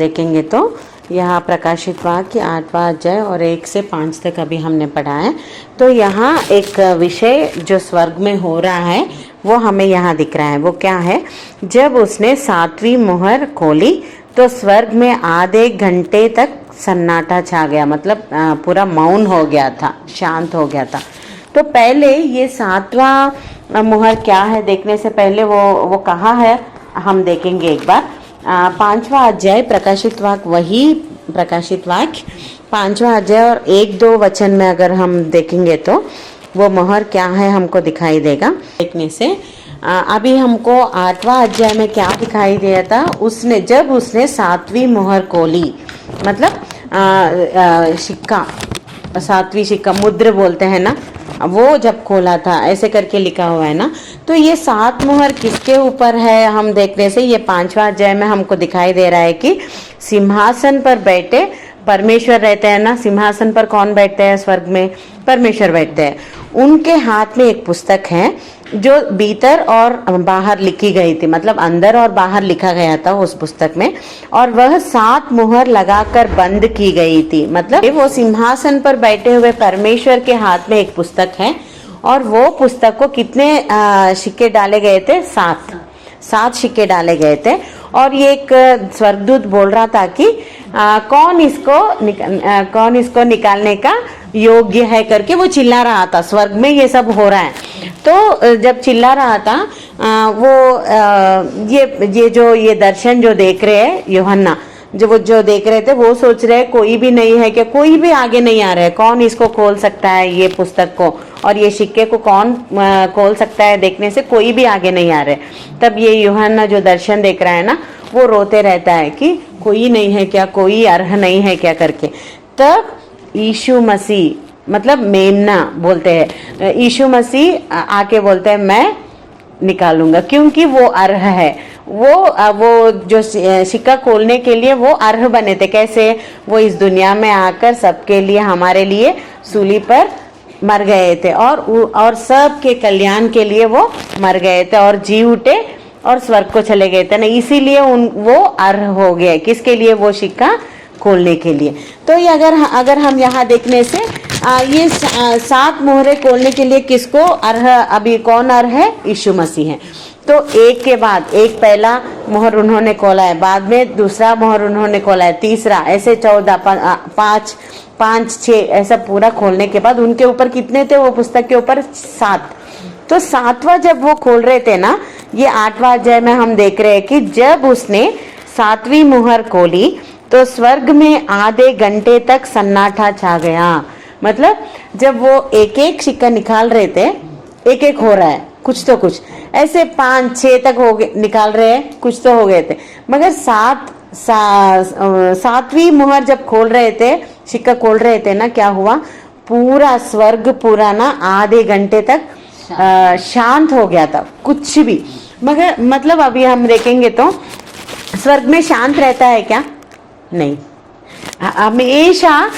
देखेंगे तो यहाँ प्रकाशित वाक्य 8वां अध्याय और 1 से 5 तक अभी हमने पढ़ा है। तो यहाँ एक विषय जो स्वर्ग में हो रहा है वो हमें यहाँ दिख रहा है। वो क्या है? जब उसने 7वीं मोहर खोली तो स्वर्ग में आधे घंटे तक सन्नाटा छा गया, मतलब पूरा मौन हो गया था, शांत हो गया था। तो पहले ये 7वां मोहर क्या है देखने से पहले वो कहाँ है हम देखेंगे एक बार। 5वां अध्याय प्रकाशित वाक्य, वही प्रकाशित वाक्य 5वां अध्याय और 1-2 वचन में अगर हम देखेंगे तो वो मोहर क्या है हमको दिखाई देगा देखने से। अभी हमको 8वां अध्याय में क्या दिखाई दिया था? जब उसने 7वीं मोहर खोली, मतलब सिक्का, 7वीं सिक्का मुद्र बोलते हैं ना, वो जब खोला था ऐसे करके लिखा हुआ है ना। तो ये 7 मोहर किसके ऊपर है हम देखने से ये 5वां अध्याय में हमको दिखाई दे रहा है कि सिंहासन पर बैठे परमेश्वर रहते हैं ना। सिंहासन पर कौन बैठते हैं स्वर्ग में? परमेश्वर बैठते हैं। उनके हाथ में एक पुस्तक है जो भीतर और बाहर लिखी गई थी, मतलब अंदर और बाहर लिखा गया था उस पुस्तक में, और वह 7 मुहर लगाकर बंद की गई थी। मतलब वो सिंहासन पर बैठे हुए परमेश्वर के हाथ में एक पुस्तक है और वो पुस्तक को कितने सिक्के डाले गए थे? 7 सिक्के डाले गए थे। और ये एक स्वर्गदूत बोल रहा था कि कौन इसको निकालने का योग्य है करके वो चिल्ला रहा था। स्वर्ग में ये सब हो रहा है। तो जब चिल्ला रहा था ये दर्शन जो देख रहे हैं यूहन्ना, जो देख रहे थे वो सोच रहे कोई भी नहीं है क्या, कोई भी आगे नहीं आ रहा है, कौन इसको खोल सकता है ये पुस्तक को, और ये सिक्के को कौन खोल सकता है देखने से कोई भी आगे नहीं आ रहे। तब ये यूहन्ना जो दर्शन देख रहा है ना वो रोते रहता है कि कोई नहीं है क्या, कोई अर्ह नहीं है क्या करके। तब यीशु मसीह, मतलब मेमना बोलते हैं, यीशु मसीह आके बोलते हैं मैं निकालूंगा, क्योंकि वो अर्ह है। वो जो सिक्का खोलने के लिए वो अर्ह बने थे। कैसे? वो इस दुनिया में आकर सबके लिए, हमारे लिए सूली पर मर गए थे और सबके कल्याण के लिए वो मर गए थे और जी उठे और स्वर्ग को चले गए थे ना। इसीलिए वो अर्ह हो गए। किसके लिए? वो सिक्का खोलने के लिए। तो ये अगर हम यहाँ देखने से ये 7 मोहरे खोलने के लिए किसको अर्ह, अभी कौन अर्ह है? यीशु मसीह है। तो एक के बाद एक पहला मोहर उन्होंने खोला है, बाद में दूसरा मोहर उन्होंने खोला है, तीसरा, ऐसे 14, 5, 6 ऐसा पूरा खोलने के बाद उनके ऊपर कितने थे? वो पुस्तक के ऊपर 7। तो 7वां जब वो खोल रहे थे ना, ये 8वां अध्याय में हम देख रहे हैं कि जब उसने 7वीं मोहर खोली तो स्वर्ग में आधे घंटे तक सन्नाटा छा गया। मतलब जब वो एक सिक्का निकाल रहे थे, एक हो रहा है कुछ तो कुछ, ऐसे 5-6 तक हो गए, निकाल रहे हैं कुछ तो हो गए थे, मगर 7वीं मोहर जब खोल रहे थे, सिक्का खोल रहे थे ना, क्या हुआ? पूरा स्वर्ग पूरा ना आधे घंटे तक शांत हो गया था, कुछ भी। मगर मतलब अभी हम देखेंगे तो स्वर्ग में शांत रहता है क्या? नहीं। हमेशा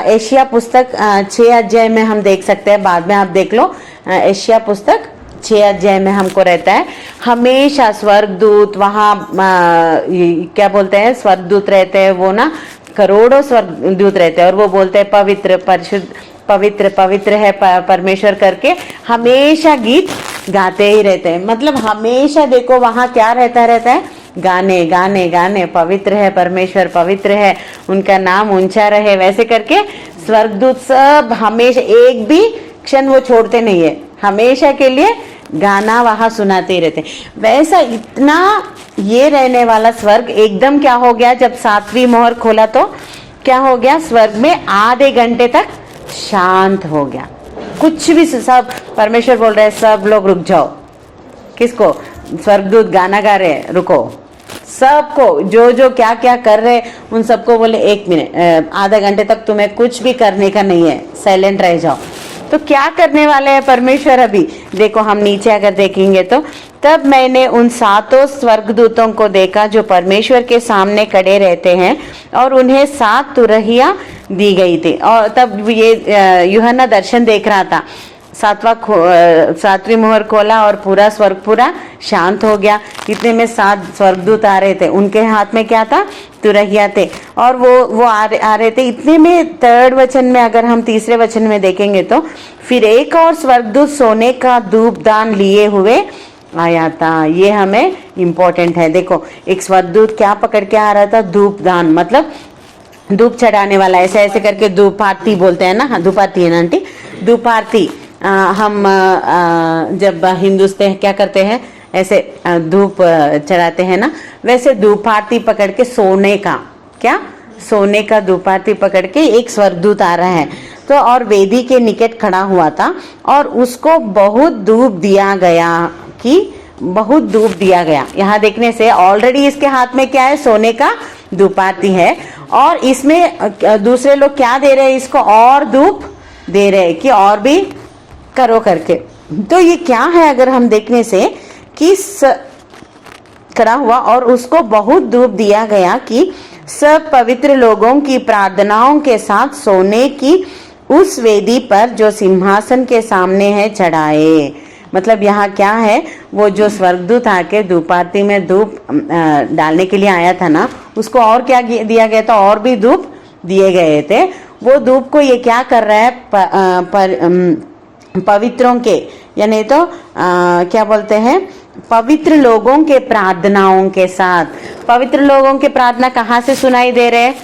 एशिया पुस्तक 6 अध्याय में हम देख सकते हैं, बाद में आप देख लो, एशिया पुस्तक 6 अध्याय में हमको रहता है हमेशा स्वर्गदूत वहाँ क्या बोलते हैं, स्वर्गदूत रहते हैं, वो ना करोड़ों स्वर्गदूत रहते हैं और वो बोलते हैं पवित्र, परिशुद्ध, पवित्र पवित्र है परमेश्वर करके हमेशा गीत गाते ही रहते हैं। मतलब हमेशा देखो वहाँ क्या रहता है, गाने गाने गाने, पवित्र है परमेश्वर, पवित्र है, उनका नाम ऊंचा रहे, वैसे करके स्वर्गदूत सब हमेशा एक भी क्षण वो छोड़ते नहीं है, हमेशा के लिए गाना वहां सुनाते ही रहते। वैसा इतना ये रहने वाला स्वर्ग एकदम क्या हो गया? जब 7वीं मोहर खोला तो क्या हो गया? स्वर्ग में आधे घंटे तक शांत हो गया, कुछ भी। सब परमेश्वर बोल रहे हैं सब लोग रुक जाओ। किसको? स्वर्गदूत गाना गा रहे, रुको। सबको जो क्या कर रहे उन सबको बोले 1 मिनट, आधा घंटे तक तुम्हें कुछ भी करने का नहीं है, साइलेंट रह जाओ। तो क्या करने वाले हैं परमेश्वर? अभी देखो हम नीचे अगर देखेंगे तो, तब मैंने उन 7 स्वर्गदूतों को देखा जो परमेश्वर के सामने खड़े रहते हैं और उन्हें 7 तुरहियां दी गई थी। और तब ये यूहन्ना दर्शन देख रहा था, सातवीं मोहर खोला और पूरा स्वर्ग पूरा शांत हो गया। इतने में 7 स्वर्गदूत आ रहे थे, उनके हाथ में क्या था? तुरहिया थे, और वो आ रहे थे। इतने में 3rd वचन में, अगर हम 3रे वचन में देखेंगे तो, फिर एक और स्वर्गदूत सोने का धूपदान लिए हुए आया था। ये हमें इम्पोर्टेंट है। देखो, एक स्वर्गदूत क्या पकड़ के आ रहा था? धूपदान, मतलब धूप चढ़ाने वाला। ऐसे ऐसे करके धूप आरती बोलते हैं ना, धूप आरती है ना आंटी, धूप आरती। हम जब हिंदुस्तान क्या करते हैं, ऐसे धूप चढ़ाते हैं ना, वैसे धूप आरती पकड़ के सोने का, क्या सोने का धूप आरती पकड़ के एक स्वर्गदूत आ रहा है। तो और वेदी के निकट खड़ा हुआ था और उसको बहुत धूप दिया गया, कि बहुत धूप दिया गया। यहाँ देखने से ऑलरेडी इसके हाथ में क्या है? सोने का धूप आरती है, और इसमें दूसरे लोग क्या दे रहे हैं इसको? और धूप दे रहे हैं कि और भी करो करके। तो ये क्या है? अगर हम देखने से कि खड़ा हुआ और उसको बहुत धूप दिया गया कि सब पवित्र लोगों की प्रार्थनाओं के साथ सोने की उस वेदी पर जो सिंहासन के सामने है चढ़ाए। मतलब यहाँ क्या है? वो जो स्वर्गदूत आके धूप आरती में धूप डालने के लिए आया था ना, उसको और क्या दिया गया था? और भी धूप दिए गए थे। वो धूप को ये क्या कर रहा है? पवित्रों के, यानी तो क्या बोलते हैं, पवित्र लोगों के प्रार्थनाओं के साथ। पवित्र लोगों के प्रार्थना कहाँ से सुनाई दे रहे हैं?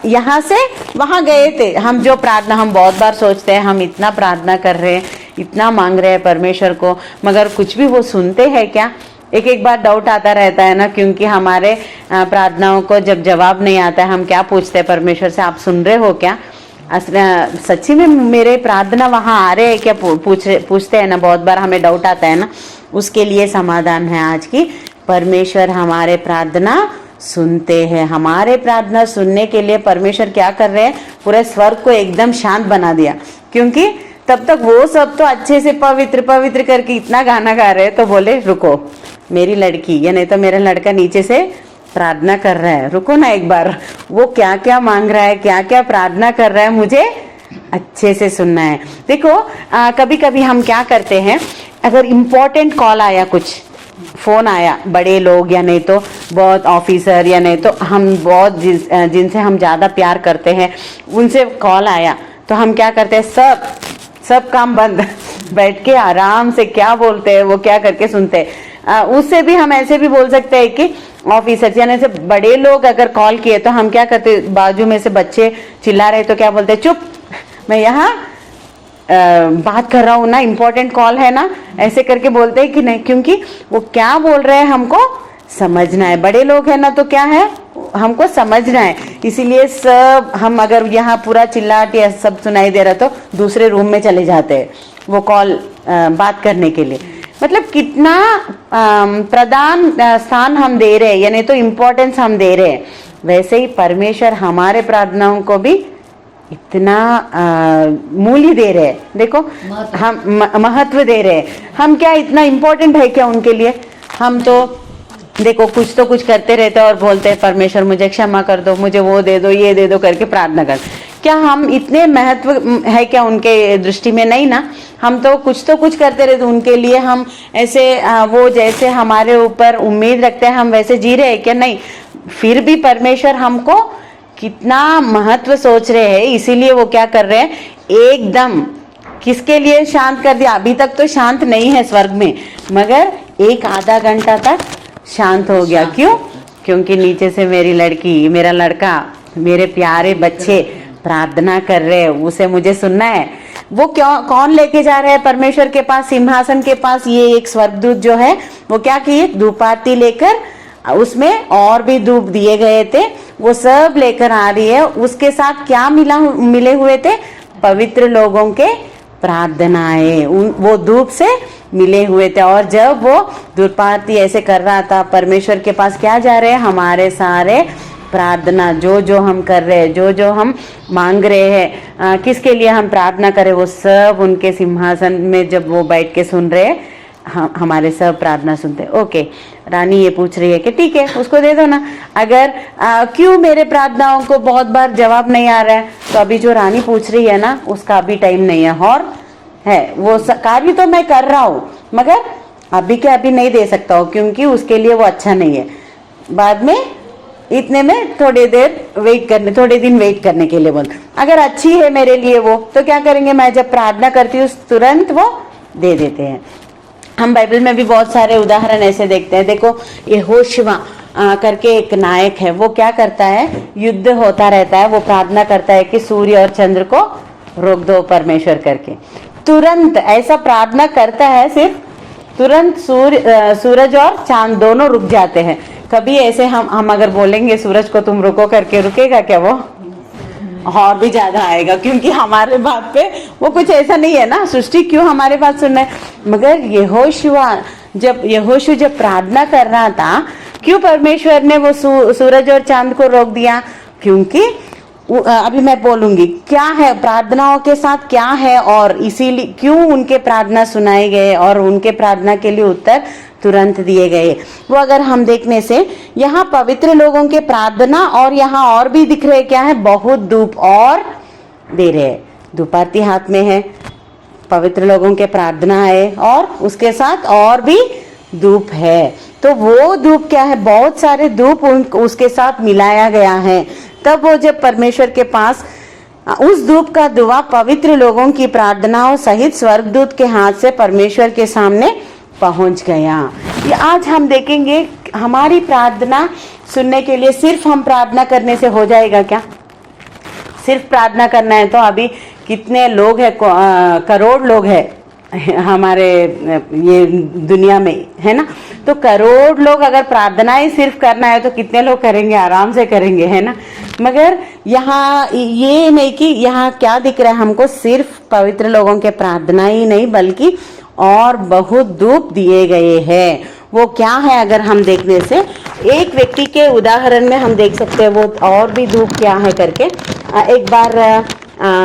यहाँ से वहां गए थे। हम जो प्रार्थना, हम बहुत बार सोचते हैं हम इतना प्रार्थना कर रहे हैं, इतना मांग रहे हैं परमेश्वर को, मगर कुछ भी वो सुनते हैं क्या? एक बार डाउट आता रहता है ना, क्योंकि हमारे प्रार्थनाओं को जब जवाब नहीं आता है, हम क्या पूछते हैं परमेश्वर से? आप सुन रहे हो क्या? सच्ची में मेरे प्रार्थना वहां आ रहे हैं क्या? पूछते हैं ना, बहुत बार हमें डाउट आता है ना। उसके लिए समाधान है आज की, परमेश्वर हमारे प्रार्थना सुनते हैं। हमारे प्रार्थना सुनने के लिए परमेश्वर क्या कर रहे हैं? पूरे स्वर्ग को एकदम शांत बना दिया, क्योंकि तब तक वो सब तो अच्छे से पवित्र पवित्र करके इतना गाना गा रहे हैं, तो बोले रुको, मेरी लड़की या नहीं तो मेरा लड़का नीचे से प्रार्थना कर रहा है, रुको ना एक बार, वो क्या क्या मांग रहा है, क्या क्या प्रार्थना कर रहा है, मुझे अच्छे से सुनना है। देखो कभी कभी हम क्या करते हैं, अगर इम्पोर्टेंट कॉल आया, कुछ फोन आया, बड़े लोग या नहीं तो बहुत ऑफिसर या नहीं तो हम बहुत जिनसे हम ज़्यादा प्यार करते हैं उनसे कॉल आया, तो हम क्या करते हैं? सब काम बंद बैठ के आराम से क्या बोलते हैं वो क्या करके सुनते हैं। उससे भी हम ऐसे भी बोल सकते हैं कि ऑफिसर यानी से बड़े लोग अगर कॉल किए तो हम क्या करते, बाजू में से बच्चे चिल्ला रहे तो क्या बोलते, चुप, मैं यहाँ बात कर रहा हूँ ना, इम्पोर्टेंट कॉल है ना, ऐसे करके बोलते हैं कि नहीं, क्योंकि वो क्या बोल रहे हैं हमको समझना है। बड़े लोग हैं ना तो क्या है, हमको समझना है। इसीलिए सब हम अगर यहाँ पूरा चिल्लाट या सब सुनाई दे रहा तो दूसरे रूम में चले जाते हैं वो कॉल बात करने के लिए। मतलब कितना प्रधान स्थान हम दे रहे हैं, यानी तो इम्पोर्टेंस हम दे रहे हैं। वैसे ही परमेश्वर हमारे प्रार्थनाओं को भी इतना मूल्य दे रहे हैं। देखो हम महत्व दे रहे हैं। हम क्या इतना इम्पोर्टेंट है क्या उनके लिए? हम तो देखो कुछ तो कुछ करते रहते हैं और बोलते हैं परमेश्वर मुझे क्षमा कर दो, मुझे वो दे दो, ये दे दो करके प्रार्थना कर। क्या हम इतने महत्व है क्या उनके दृष्टि में? नहीं ना। हम तो कुछ करते रहते उनके लिए। हम ऐसे वो जैसे हमारे ऊपर उम्मीद रखते हैं हम वैसे जी रहे हैं क्या? नहीं। फिर भी परमेश्वर हमको कितना महत्व सोच रहे हैं, इसीलिए वो क्या कर रहे हैं, एकदम किसके लिए शांत कर दिया। अभी तक तो शांत नहीं है स्वर्ग में, मगर एक आधा घंटा तक शांत हो गया। क्यों? क्योंकि नीचे से मेरी लड़की, मेरा लड़का, मेरे प्यारे बच्चे प्रार्थना कर रहे हैं, उसे मुझे सुनना है। वो क्यों, कौन लेके जा रहे हैं परमेश्वर के पास, सिंहासन के पास? ये एक स्वर्गदूत जो है वो क्या किए, धूप आरती लेकर, उसमें और भी धूप दिए गए थे, वो सब लेकर आ रही है। उसके साथ क्या मिले हुए थे? पवित्र लोगों के प्रार्थनाएं, वो धूप से मिले हुए थे। और जब वो धूप आरती ऐसे कर रहा था, परमेश्वर के पास क्या जा रहे हैं, हमारे सारे प्रार्थना जो हम कर रहे हैं, जो हम मांग रहे हैं, किसके लिए हम प्रार्थना करें, वो सब उनके सिंहासन में जब वो बैठ के सुन रहे, हमारे सब प्रार्थना सुनते हैं। ओके, रानी ये पूछ रही है कि ठीक है उसको दे दो ना। अगर क्यों मेरे प्रार्थनाओं को बहुत बार जवाब नहीं आ रहा है, तो अभी जो रानी पूछ रही है ना उसका अभी टाइम नहीं है, और है वो कार्य तो मैं कर रहा हूँ मगर अभी के अभी नहीं दे सकता हूँ क्योंकि उसके लिए वो अच्छा नहीं है। बाद में इतने में थोड़ी दिन वेट करने के लिए बोल। अगर अच्छी है मेरे लिए वो, तो क्या करेंगे, मैं जब प्रार्थना करती हूँ तुरंत वो दे देते हैं। हम बाइबल में भी बहुत सारे उदाहरण ऐसे देखते हैं। देखो यहोशुआ करके एक नायक है, वो क्या करता है, युद्ध होता रहता है, वो प्रार्थना करता है कि सूर्य और चंद्र को रोक दो परमेश्वर करके। तुरंत ऐसा प्रार्थना करता है, सिर्फ तुरंत सूरज और चांद दोनों रुक जाते हैं। कभी ऐसे हम अगर बोलेंगे सूरज को तुम रुको करके, रुकेगा क्या वो? और भी ज्यादा आएगा, क्योंकि हमारे बात पे वो कुछ ऐसा नहीं है ना, सृष्टि क्यों हमारे बात सुन रहे। मगर यहोशू जब प्रार्थना कर रहा था, क्यों परमेश्वर ने वो सूरज और चांद को रोक दिया? क्योंकि अभी मैं बोलूंगी क्या है प्रार्थनाओं के साथ क्या है, और इसीलिए क्यों उनके प्रार्थना सुनाए गए और उनके प्रार्थना के लिए उत्तर तुरंत दिए गए। वो अगर हम देखने से यहाँ पवित्र लोगों के प्रार्थना, और यहाँ और भी दिख रहे क्या है, बहुत धूप और दे रहे हैं। धूप आरती हाथ में है, पवित्र लोगों के प्रार्थना है, और उसके साथ और भी धूप है। तो वो धूप क्या है, बहुत सारे धूप उसके साथ मिलाया गया है। तब वो जब परमेश्वर के पास उस धूप का धुआं पवित्र लोगों की प्रार्थनाओं सहित स्वर्गदूत के हाथ से परमेश्वर के सामने पहुंच गया। ये आज हम देखेंगे, हमारी प्रार्थना सुनने के लिए सिर्फ हम प्रार्थना करने से हो जाएगा क्या? सिर्फ प्रार्थना करना है तो अभी कितने लोग हैं, करोड़ लोग हैं हमारे ये दुनिया में, है ना। तो करोड़ लोग अगर प्रार्थना ही सिर्फ करना है तो कितने लोग करेंगे, आराम से करेंगे, है ना। मगर यहाँ ये नहीं कि यहाँ क्या दिख रहा है हमको, सिर्फ पवित्र लोगों के प्रार्थना ही नहीं बल्कि और बहुत धूप दिए गए हैं। वो क्या है, अगर हम देखने से एक व्यक्ति के उदाहरण में हम देख सकते हैं वो और भी धूप क्या है करके। एक बार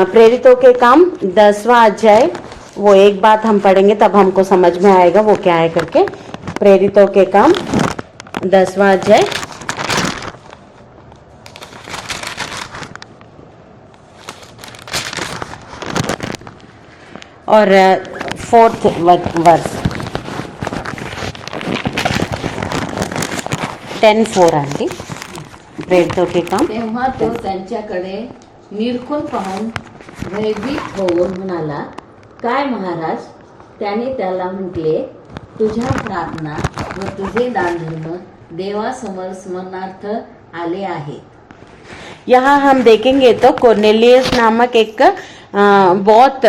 प्रेरितों के काम 10वां अध्याय, वो एक बात हम पढ़ेंगे तब हमको समझ में आएगा वो क्या है करके। प्रेरितों के काम 10वां अध्याय और 4th वर्स 10:4 आंटी। प्रेरितों के काम। तेव्हा तो त्यांच्याकडे निरखून पाहून भयभीत होऊन म्हणाला, काय महाराज? त्याने त्याला म्हटले, तुझ्या प्रार्थना व तुझे दानधर्म देवासमोर स्मरणार्थ आले आहे। यहाँ हम देखेंगे तो कोर्नेलियस नामक एक बहुत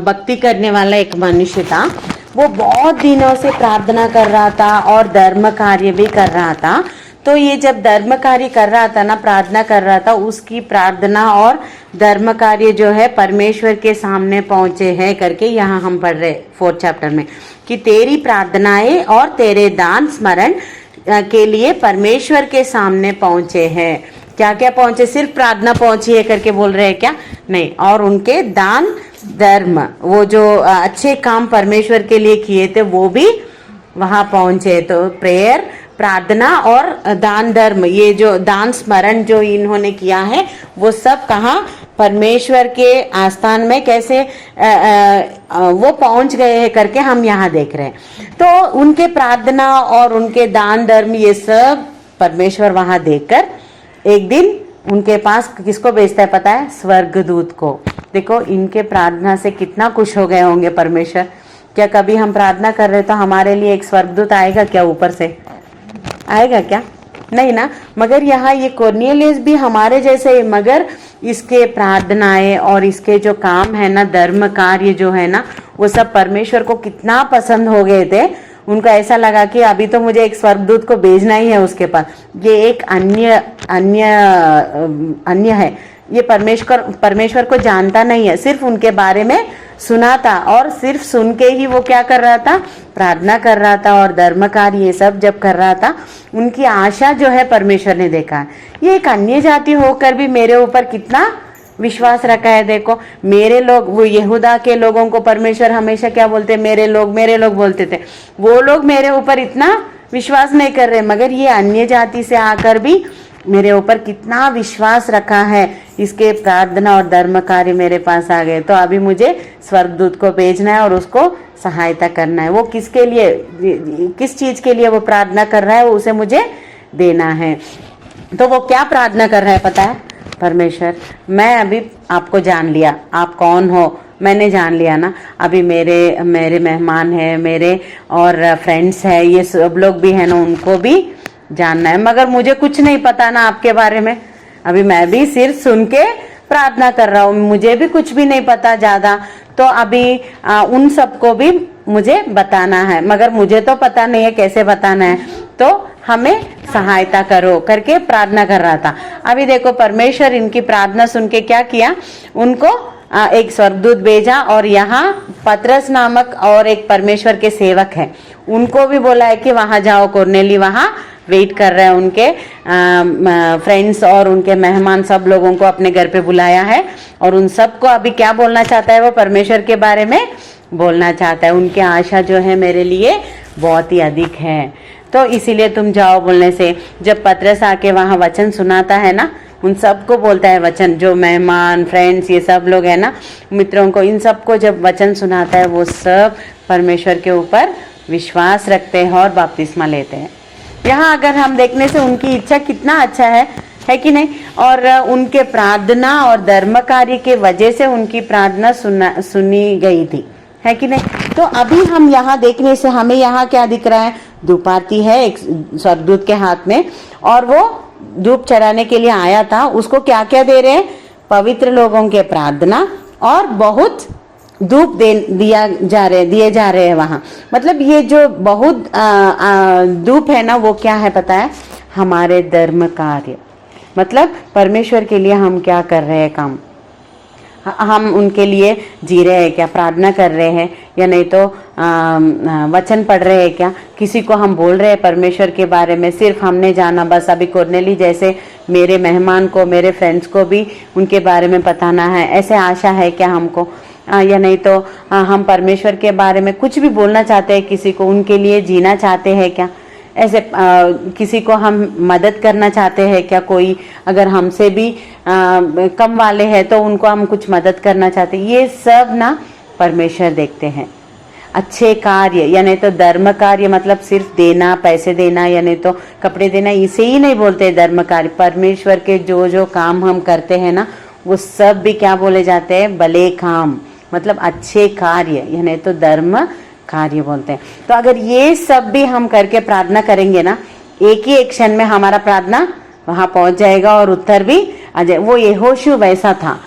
भक्ति करने वाला एक मनुष्य था। वो बहुत दिनों से प्रार्थना कर रहा था और धर्म कार्य भी कर रहा था। तो ये जब धर्म कार्य कर रहा था ना, प्रार्थना कर रहा था, उसकी प्रार्थना और धर्म कार्य जो है परमेश्वर के सामने पहुंचे हैं करके यहाँ हम पढ़ रहे 4th चैप्टर में, कि तेरी प्रार्थनाएं और तेरे दान स्मरण के लिए परमेश्वर के सामने पहुंचे हैं। क्या क्या पहुंचे? सिर्फ प्रार्थना पहुंची है करके बोल रहे हैं क्या? नहीं, और उनके दान धर्म, वो जो अच्छे काम परमेश्वर के लिए किए थे वो भी वहां पहुंचे। तो प्रेयर, प्रार्थना और दान धर्म, ये जो दान स्मरण जो इन्होंने किया है वो सब कहाँ? परमेश्वर के आस्थान में कैसे वो पहुंच गए हैं करके हम यहाँ देख रहे हैं। तो उनके प्रार्थना और उनके दान धर्म ये सब परमेश्वर वहां देखकर एक दिन उनके पास किसको भेजता है पता है? स्वर्गदूत को। देखो इनके प्रार्थना से कितना खुश हो गए होंगे परमेश्वर। क्या कभी हम प्रार्थना कर रहे तो हमारे लिए एक स्वर्गदूत आएगा क्या? ऊपर से आएगा क्या? नहीं ना। मगर यहाँ ये कोर्नेलियस भी हमारे जैसे ही, मगर इसके प्रार्थनाएं और इसके जो काम है ना, धर्म कार्य जो है ना, वो सब परमेश्वर को कितना पसंद हो गए थे। उनको ऐसा लगा कि अभी तो मुझे एक स्वर्गदूत को भेजना ही है उसके पास। ये एक अन्य है, ये परमेश्वर को जानता नहीं है, सिर्फ उनके बारे में सुना था और सिर्फ सुन के ही वो क्या कर रहा था? प्रार्थना कर रहा था और धर्म कार्य ये सब जब कर रहा था, उनकी आशा जो है परमेश्वर ने देखा। ये एक अन्य जाति होकर भी मेरे ऊपर कितना विश्वास रखा है। देखो मेरे लोग, वो यहूदा के लोगों को परमेश्वर हमेशा क्या बोलते, मेरे लोग बोलते थे। वो लोग मेरे ऊपर इतना विश्वास नहीं कर रहे, मगर ये अन्य जाति से आकर भी मेरे ऊपर कितना विश्वास रखा है। इसके प्रार्थना और धर्म कार्य मेरे पास आ गए। तो अभी मुझे स्वर्गदूत को भेजना है और उसको सहायता करना है। वो किसके लिए, किस चीज के लिए वो प्रार्थना कर रहा है, वो उसे मुझे देना है। तो वो क्या प्रार्थना कर रहा है पता है? परमेश्वर, मैं अभी आपको जान लिया, आप कौन हो मैंने जान लिया ना। अभी मेरे मेहमान हैं, मेरे और फ्रेंड्स हैं, ये सब लोग भी हैं ना, उनको भी जानना है। मगर मुझे कुछ नहीं पता ना आपके बारे में। अभी मैं भी सिर्फ सुन के प्रार्थना कर रहा हूँ, मुझे भी कुछ भी नहीं पता ज्यादा। तो अभी उन सबको भी मुझे बताना है, मगर मुझे तो पता नहीं है कैसे बताना है। तो हमें सहायता करो करके प्रार्थना कर रहा था। अभी देखो परमेश्वर इनकी प्रार्थना सुन के क्या किया, उनको एक स्वर्गदूत भेजा और यहाँ पतरस नामक और एक परमेश्वर के सेवक है, उनको भी बोला है कि वहां जाओ। कोर्नेली वहां वेट कर रहे हैं, उनके फ्रेंड्स और उनके मेहमान सब लोगों को अपने घर पे बुलाया है। और उन सबको अभी क्या बोलना चाहता है, वो परमेश्वर के बारे में बोलना चाहता है। उनकी आशा जो है मेरे लिए बहुत ही अधिक है, तो इसीलिए तुम जाओ बोलने से। जब पतरस आके वहां वचन सुनाता है ना, उन सबको बोलता है वचन, जो मेहमान फ्रेंड्स ये सब लोग हैं ना, मित्रों को, इन सबको जब वचन सुनाता है, वो सब परमेश्वर के ऊपर विश्वास रखते हैं और बपतिस्मा लेते हैं। यहाँ अगर हम देखने से उनकी इच्छा कितना अच्छा है कि नहीं। और उनके प्रार्थना और धर्म कार्य के वजह से उनकी प्रार्थना सुनी गई थी, है कि नहीं। तो अभी हम यहाँ देखने से हमें यहाँ क्या दिख रहा है, धूप आती है एक स्वर्गदूत के हाथ में, और वो धूप चढ़ाने के लिए आया था। उसको क्या क्या दे रहे हैं, पवित्र लोगों के प्रार्थना और बहुत धूप दिए जा रहे हैं वहां। मतलब ये जो बहुत धूप है ना, वो क्या है पता है, हमारे धर्म कार्य, मतलब परमेश्वर के लिए हम क्या कर रहे हैं काम, हम उनके लिए जी रहे हैं क्या, प्रार्थना कर रहे हैं या नहीं तो वचन पढ़ रहे हैं क्या, किसी को हम बोल रहे हैं परमेश्वर के बारे में। सिर्फ हमने जाना बस, अभी कोर्नेली जैसे मेरे मेहमान को, मेरे फ्रेंड्स को भी उनके बारे में बताना है, ऐसे आशा है क्या हमको, या नहीं तो हम परमेश्वर के बारे में कुछ भी बोलना चाहते हैं किसी को, उनके लिए जीना चाहते हैं क्या, ऐसे किसी को हम मदद करना चाहते हैं क्या, कोई अगर हमसे भी कम वाले हैं तो उनको हम कुछ मदद करना चाहते हैं। ये सब ना परमेश्वर देखते हैं। अच्छे कार्य या नहीं तो धर्म कार्य, मतलब सिर्फ देना, पैसे देना या नहीं तो कपड़े देना, इसे ही नहीं बोलते धर्म कार्य। परमेश्वर के जो जो काम हम करते हैं ना, वो सब भी क्या बोले जाते हैं, भले काम, मतलब अच्छे कार्य या नहीं तो धर्म कार्य बोलते हैं। तो अगर ये सब भी हम करके प्रार्थना करेंगे ना, एक ही एक क्षण में हमारा प्रार्थना वहां पहुंच जाएगा और उत्तर भी आ जाए। वो यहोशू वैसा था,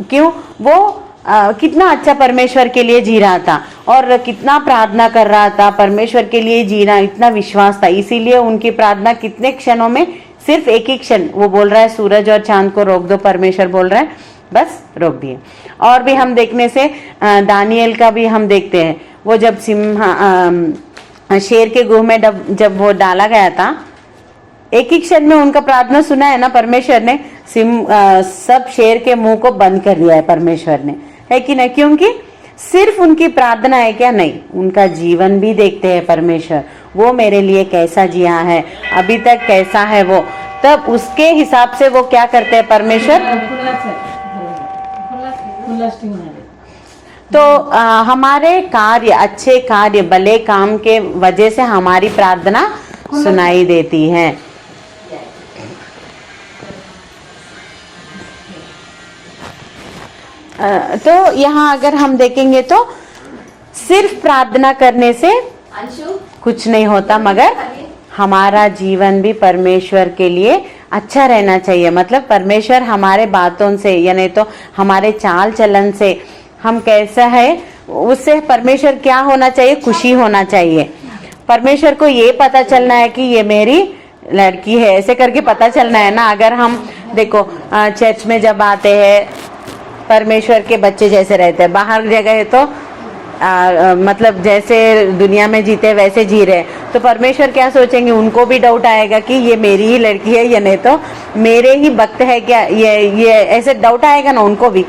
क्यों, वो कितना अच्छा परमेश्वर के लिए जी रहा था और कितना प्रार्थना कर रहा था, परमेश्वर के लिए जीना, इतना विश्वास था। इसीलिए उनकी प्रार्थना कितने क्षणों में, सिर्फ एक ही क्षण, वो बोल रहा है सूरज और चांद को रोक दो, परमेश्वर बोल रहा है बस रोक दिए। और भी हम देखने से दानियल का भी हम देखते हैं, वो जब शेर के गुह में जब वो डाला गया था, एक ही क्षण में उनका प्रार्थना सुना है ना परमेश्वर ने, सब शेर के मुंह को बंद कर दिया है परमेश्वर ने, है कि नहीं। क्योंकि सिर्फ उनकी प्रार्थना है क्या, नहीं, उनका जीवन भी देखते हैं परमेश्वर, वो मेरे लिए कैसा जिया है, अभी तक कैसा है वो, तब उसके हिसाब से वो क्या करते हैं परमेश्वर। तो हमारे कार्य, अच्छे कार्य, भले काम के वजह से हमारी प्रार्थना सुनाई देती है। तो यहाँ अगर हम देखेंगे तो सिर्फ प्रार्थना करने से कुछ नहीं होता, मगर हमारा जीवन भी परमेश्वर के लिए अच्छा रहना चाहिए। मतलब परमेश्वर हमारे बातों से या नहीं तो हमारे चाल चलन से हम कैसा है, उससे परमेश्वर क्या होना चाहिए, खुशी होना चाहिए। परमेश्वर को ये पता चलना है कि ये मेरी लड़की है, ऐसे करके पता चलना है ना। अगर हम देखो चर्च में जब आते हैं, परमेश्वर के बच्चे जैसे रहते हैं, बाहर जगह है तो मतलब जैसे दुनिया में जीते वैसे जी रहे, तो परमेश्वर क्या सोचेंगे? उनको भी डाउट आएगा कि ये मेरी ही लड़की है, ये नहीं तो मेरे ही भक्त है क्या, ये ऐसे डाउट आएगा ना उनको भी।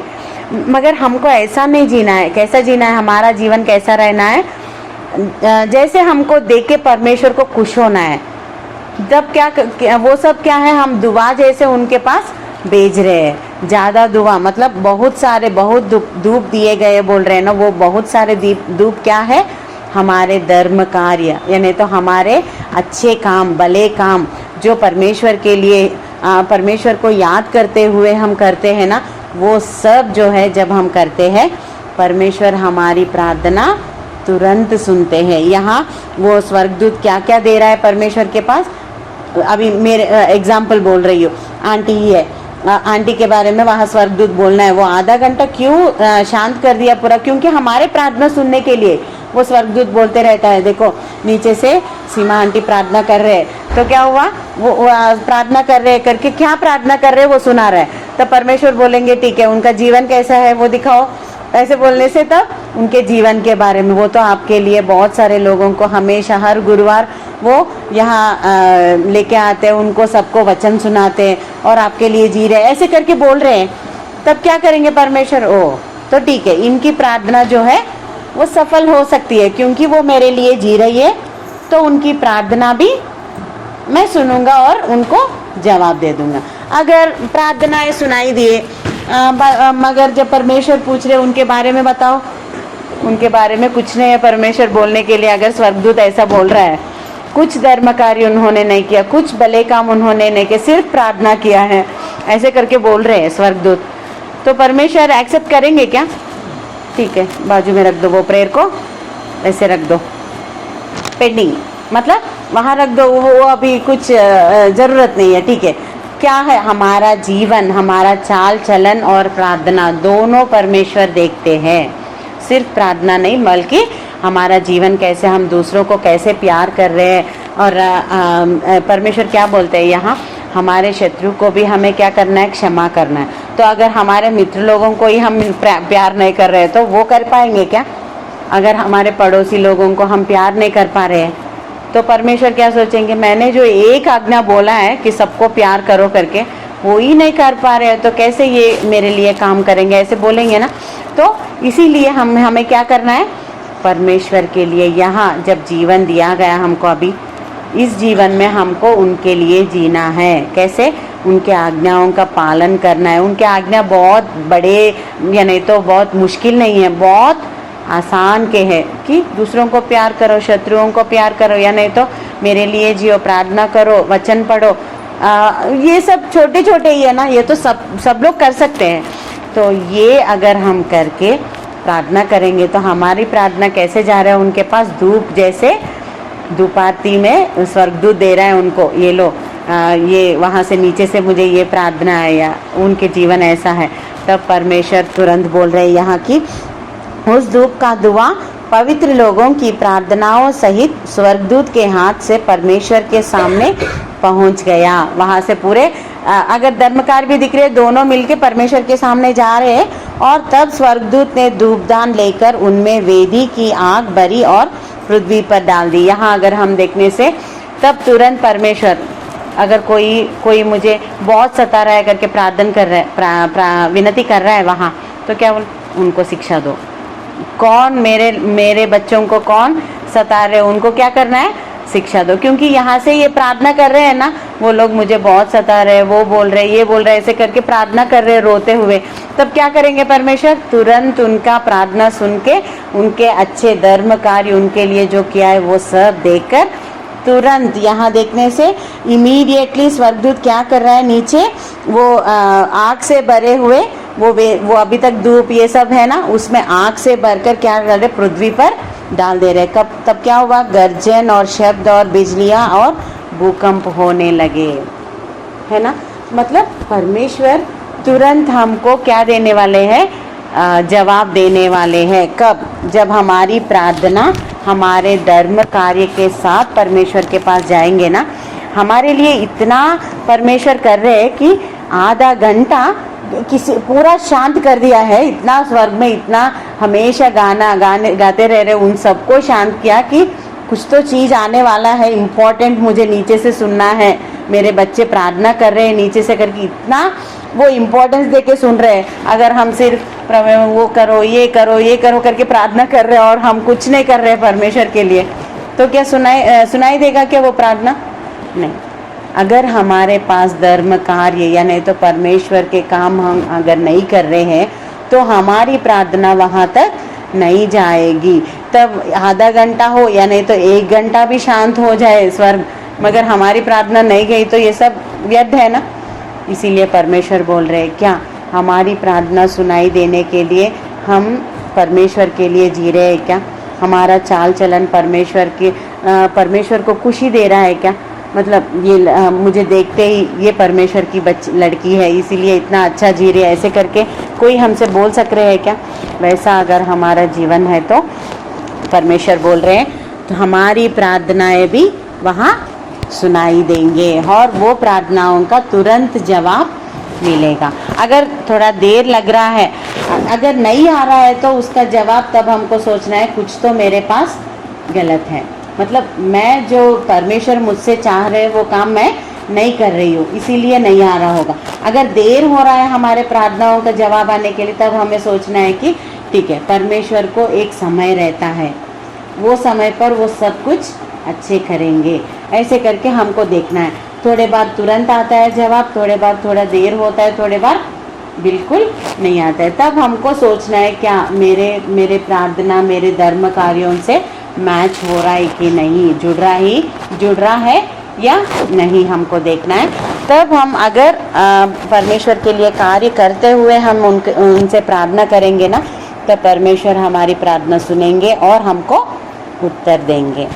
मगर हमको ऐसा नहीं जीना है। कैसा जीना है? हमारा जीवन कैसा रहना है? जैसे हमको देख के परमेश्वर को खुश होना है। तब क्या वो सब क्या है? हम दुआ जैसे उनके पास भेज रहे हैं। ज़्यादा दुआ मतलब बहुत सारे, बहुत धूप दिए गए बोल रहे हैं ना, वो बहुत सारे धूप क्या है? हमारे धर्म कार्य, यानी तो हमारे अच्छे काम, भले काम जो परमेश्वर के लिए, परमेश्वर को याद करते हुए हम करते हैं ना, वो सब जो है जब हम करते हैं, परमेश्वर हमारी प्रार्थना तुरंत सुनते हैं। यहाँ वो स्वर्गदूत क्या क्या दे रहा है परमेश्वर के पास? अभी मेरे एग्जाम्पल बोल रही हूँ, आंटी ही है, आंटी के बारे में वहाँ स्वर्गदूत बोलना है। वो आधा घंटा क्यों शांत कर दिया पूरा? क्योंकि हमारे प्रार्थना सुनने के लिए वो स्वर्गदूत बोलते रहता है। देखो नीचे से सीमा आंटी प्रार्थना कर रहे हैं, तो क्या हुआ? वो प्रार्थना कर रहे करके क्या प्रार्थना कर रहे हैं वो सुना रहा है। तब परमेश्वर बोलेंगे ठीक है, उनका जीवन कैसा है वो दिखाओ। ऐसे बोलने से तब उनके जीवन के बारे में, वो तो आपके लिए बहुत सारे लोगों को हमेशा हर गुरुवार वो यहाँ लेके आते हैं, उनको सबको वचन सुनाते हैं और आपके लिए जी रहे, ऐसे करके बोल रहे हैं। तब क्या करेंगे परमेश्वर? ओ तो ठीक है, इनकी प्रार्थना जो है वो सफल हो सकती है क्योंकि वो मेरे लिए जी रही है, तो उनकी प्रार्थना भी मैं सुनूंगा और उनको जवाब दे दूंगा। अगर प्रार्थनाएं सुनाई दिए मगर जब परमेश्वर पूछ रहे उनके बारे में बताओ, उनके बारे में कुछ नहीं है परमेश्वर बोलने के लिए। अगर स्वर्गदूत ऐसा बोल रहा है, कुछ धर्म कार्य उन्होंने नहीं किया, कुछ भले काम उन्होंने नहीं किया, सिर्फ प्रार्थना किया है, ऐसे करके बोल रहे हैं स्वर्गदूत, तो परमेश्वर एक्सेप्ट करेंगे क्या? ठीक है, बाजू में रख दो वो प्रेयर को, ऐसे रख दो पेंडिंग, मतलब वहाँ रख दो, वो अभी कुछ ज़रूरत नहीं है। ठीक है, क्या है? हमारा जीवन, हमारा चाल चलन और प्रार्थना दोनों परमेश्वर देखते हैं। सिर्फ प्रार्थना नहीं बल्कि हमारा जीवन कैसे, हम दूसरों को कैसे प्यार कर रहे हैं। और परमेश्वर क्या बोलते हैं यहाँ? हमारे शत्रु को भी हमें क्या करना है? क्षमा करना है। तो अगर हमारे मित्र लोगों को ही हम प्यार नहीं कर रहे तो वो कर पाएंगे क्या? अगर हमारे पड़ोसी लोगों को हम प्यार नहीं कर पा रहे हैं तो परमेश्वर क्या सोचेंगे? मैंने जो एक आज्ञा बोला है कि सबको प्यार करो करके, वो ही नहीं कर पा रहे हैं तो कैसे ये मेरे लिए काम करेंगे? ऐसे बोलेंगे ना। तो इसीलिए हमें क्या करना है? परमेश्वर के लिए यहाँ जब जीवन दिया गया हमको, अभी इस जीवन में हमको उनके लिए जीना है। कैसे? उनके आज्ञाओं का पालन करना है। उनके आज्ञा बहुत बड़े या नहीं तो बहुत मुश्किल नहीं है, बहुत आसान के है कि दूसरों को प्यार करो, शत्रुओं को प्यार करो, या नहीं तो मेरे लिए जियो, प्रार्थना करो, वचन पढ़ो। ये सब छोटे छोटे ही है ना, ये तो सब लोग कर सकते हैं। तो ये अगर हम करके प्रार्थना करेंगे तो हमारी प्रार्थना कैसे जा रहा है उनके पास? धूप जैसे धूप आरती में स्वर्गदूत दे रहा है उनको, ये लो ये वहाँ से नीचे से मुझे ये प्रार्थना है, या उनके जीवन ऐसा है। तब परमेश्वर तुरंत बोल रहे हैं यहाँ की उस धूप का धुआं पवित्र लोगों की प्रार्थनाओं सहित स्वर्गदूत के हाथ से परमेश्वर के सामने पहुंच गया। वहां से पूरे अगर धर्मकार भी दिख रहे, दोनों मिलके परमेश्वर के सामने जा रहे हैं। और तब स्वर्गदूत ने धूपदान लेकर उनमें वेदी की आग भरी और पृथ्वी पर डाल दी। यहाँ अगर हम देखने से तब तुरंत परमेश्वर, अगर कोई मुझे बहुत सता रहा है करके प्रार्थना कर रहा है, विनती कर रहा है वहाँ, तो क्या उनको शिक्षा दो। कौन मेरे बच्चों को कौन सता रहे, उनको क्या करना है? शिक्षा दो। क्योंकि यहाँ से ये प्रार्थना कर रहे हैं ना, वो लोग मुझे बहुत सता रहे, वो बोल रहे, ये बोल रहे, ऐसे करके प्रार्थना कर रहे रोते हुए। तब क्या करेंगे परमेश्वर? तुरंत उनका प्रार्थना सुन के उनके अच्छे धर्म कार्य उनके लिए जो किया है वो सब देखकर तुरंत यहाँ देखने से इमीडिएटली स्वर्गदूत क्या कर रहा है? नीचे वो आग से भरे हुए वो अभी तक धूप ये सब है ना, उसमें आग से भरकर क्या कर रहे? पृथ्वी पर डाल दे रहे। तब क्या हुआ? गर्जन और शब्द और बिजलियाँ और भूकंप होने लगे, है ना। मतलब परमेश्वर तुरंत हमको क्या देने वाले हैं? जवाब देने वाले हैं। कब? जब हमारी प्रार्थना हमारे धर्म कार्य के साथ परमेश्वर के पास जाएंगे ना। हमारे लिए इतना परमेश्वर कर रहे हैं कि आधा घंटा किसी पूरा शांत कर दिया है, इतना स्वर्ग में इतना हमेशा गाते रह रहे, उन सबको शांत किया कि कुछ तो चीज़ आने वाला है इम्पोर्टेंट, मुझे नीचे से सुनना है, मेरे बच्चे प्रार्थना कर रहे हैं नीचे से करके, इतना वो इम्पोर्टेंस दे के सुन रहे हैं। अगर हम सिर्फ वो करो ये करो करके प्रार्थना कर रहे हैं और हम कुछ नहीं कर रहे परमेश्वर के लिए, तो क्या सुनाई देगा क्या वो प्रार्थना? नहीं। अगर हमारे पास धर्म कार्य या नहीं तो परमेश्वर के काम हम अगर नहीं कर रहे हैं तो हमारी प्रार्थना वहाँ तक नहीं जाएगी। तब आधा घंटा हो या नहीं तो 1 घंटा भी शांत हो जाए स्वर्ग, मगर हमारी प्रार्थना नहीं गई तो ये सब व्यर्थ है ना। इसीलिए परमेश्वर बोल रहे हैं क्या हमारी प्रार्थना सुनाई देने के लिए हम परमेश्वर के लिए जी रहे हैं क्या? हमारा चाल चलन परमेश्वर को खुशी दे रहा है क्या? मतलब ये मुझे देखते ही ये परमेश्वर की लड़की है इसीलिए इतना अच्छा जी रही है, ऐसे करके कोई हमसे बोल सक रहे हैं क्या? वैसा अगर हमारा जीवन है तो परमेश्वर बोल रहे हैं तो हमारी प्रार्थनाएं भी वहाँ सुनाई देंगे और वो प्रार्थनाओं का तुरंत जवाब मिलेगा। अगर थोड़ा देर लग रहा है, अगर नहीं आ रहा है तो उसका जवाब तब हमको सोचना है कुछ तो मेरे पास गलत है, मतलब मैं जो परमेश्वर मुझसे चाह रहे वो काम मैं नहीं कर रही हूँ इसीलिए नहीं आ रहा होगा। अगर देर हो रहा है हमारे प्रार्थनाओं का जवाब आने के लिए तब हमें सोचना है कि ठीक है, परमेश्वर को एक समय रहता है, वो समय पर वो सब कुछ अच्छे करेंगे, ऐसे करके हमको देखना है। थोड़े बार तुरंत आता है जवाब, थोड़े बार थोड़ा देर होता है, थोड़े बार बिल्कुल नहीं आता है। तब हमको सोचना है क्या मेरे प्रार्थना मेरे धर्म कार्यों से मैच हो रहा है कि नहीं, जुड़ रहा है या नहीं, हमको देखना है। तब हम अगर परमेश्वर के लिए कार्य करते हुए हम उनसे प्रार्थना करेंगे ना, तब परमेश्वर हमारी प्रार्थना सुनेंगे और हमको उत्तर देंगे।